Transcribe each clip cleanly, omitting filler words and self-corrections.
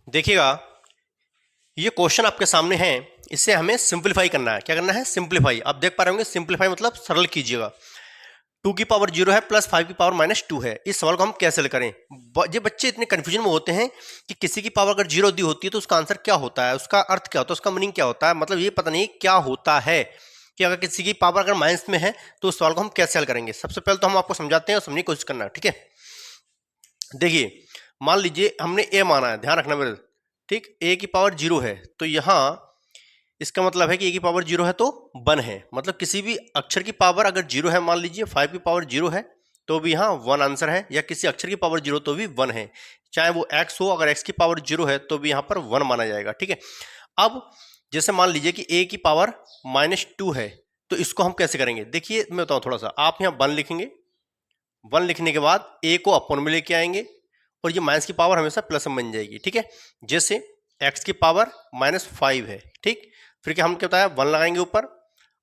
देखिएगा, ये क्वेश्चन आपके सामने है, इसे हमें सिंपलीफाई करना है। क्या करना है? सिंपलीफाई। आप देख पा रहे होंगे, सिंपलीफाई मतलब सरल कीजिएगा। 2 की पावर 0 है प्लस 5 की पावर माइनस 2 है। इस सवाल को हम कैसे हल करें? ये बच्चे इतने कंफ्यूजन में होते हैं कि किसी की पावर अगर 0 दी होती है तो उसका आंसर क्या होता है, उसका अर्थ क्या होता है, उसका मीनिंग क्या होता है, मतलब ये पता नहीं क्या होता है कि अगर किसी की पावर अगर माइनस में है तो उस सवाल को हम कैसे हल करेंगे। सबसे पहले तो हम आपको समझाते हैं और समझने की कोशिश करना है, ठीक है। देखिए, मान लीजिए हमने ए माना है, ध्यान रखना मेरे, ठीक। ए की पावर 0 है तो यहां इसका मतलब है कि ए की पावर 0 है तो 1 है, मतलब किसी भी अक्षर की पावर अगर 0 है, मान लीजिए 5 की पावर 0 है तो भी यहाँ 1 आंसर है, या किसी अक्षर की पावर 0 तो भी 1 है, चाहे वो x हो, अगर x की पावर 0 है तो भी यहाँ पर 1 माना जाएगा, ठीक है। अब जैसे मान लीजिए कि a की पावर -2 है तो इसको हम कैसे करेंगे? देखिए मैं बताऊँ थोड़ा सा, आप यहाँ 1 लिखेंगे, 1 लिखने के बाद a को अपॉन में लेके आएंगे और ये माइनस की पावर हमेशा प्लस में बन जाएगी, ठीक है। जैसे x की पावर -5 है, ठीक। फिर क्या हम क्या बताया, 1 लगाएंगे ऊपर,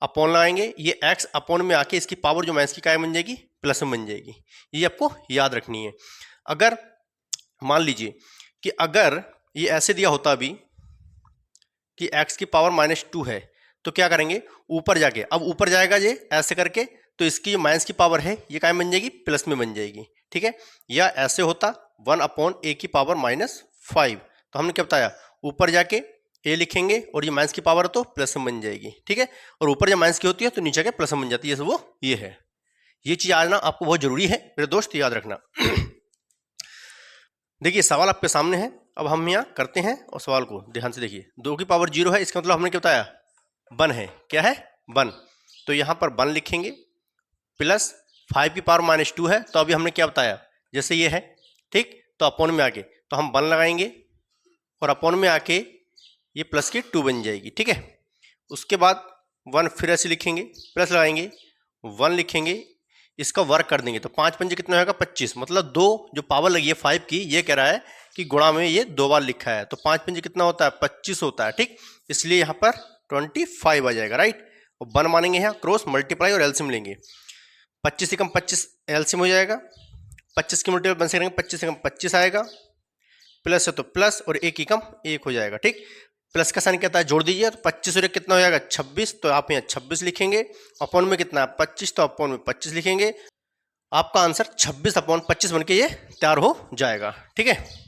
अपॉन लगाएंगे, ये x अपॉन में आके इसकी पावर जो माइनस की क्या बन जाएगी, प्लस में बन जाएगी। ये आपको याद रखनी है। अगर मान लीजिए कि अगर ये ऐसे दिया होता अभी कि x की पावर -2 है तो क्या करेंगे, ऊपर जाके, अब ऊपर जाएगा ये ऐसे करके तो इसकी जो माइनस की पावर है ये क्या बन जाएगी, प्लस में बन जाएगी, ठीक है। या ऐसे होता 1 अपॉन a की पावर -5, तो हमने क्या बताया, ऊपर जाके a लिखेंगे और ये माइनस की पावर तो प्लस में बन जाएगी, ठीक है। और ऊपर जब माइनस की होती है तो नीचे के प्लस में बन जाती है, वो ये है। ये चीज आना आपको बहुत जरूरी है मेरे दोस्त, याद रखना। देखिए सवाल आपके सामने है, अब हम यहाँ करते हैं और सवाल को ध्यान से देखिए। 2 की पावर 0 है, इसका मतलब हमने क्या बताया, 1 है। क्या है? 1। तो यहाँ पर 1 लिखेंगे, प्लस 5 की पावर -2 है तो अभी हमने क्या बताया, जैसे ये है, ठीक। तो अपॉन में आके तो हम 1 लगाएंगे और अपॉन में आके ये प्लस की 2 बन जाएगी, ठीक है। उसके बाद 1 फिर ऐसे लिखेंगे, प्लस लगाएंगे, 1 लिखेंगे, इसका वर्क कर देंगे तो 5 पंजे कितना होगा, 25। मतलब 2 जो पावर लगी है 5 की, ये कह रहा है कि गुणा में ये 2 बार लिखा है तो 5 पंजे कितना होता है, 25 होता है, ठीक। इसलिए यहाँ पर 25 आ जाएगा, राइट। और 1 मानेंगे यहाँ, क्रॉस मल्टीप्लाई और एलसीएम लेंगे, 25 से कम 25 एलसीएम हो जाएगा, 25 की मल्टीप्लाई 1 से करेंगे, 25 से कम 25 आएगा, प्लस है तो प्लस और 1 की कम 1 हो जाएगा, ठीक। प्लस का साइन कहता है जोड़ दीजिए, तो 25 और 1 कितना हो जाएगा, 26। तो आप यहाँ 26 लिखेंगे, अपॉन में कितना है 25, तो अपॉन में 25 लिखेंगे, आपका आंसर 26 अपॉन 25 बन के ये तैयार हो जाएगा, ठीक है।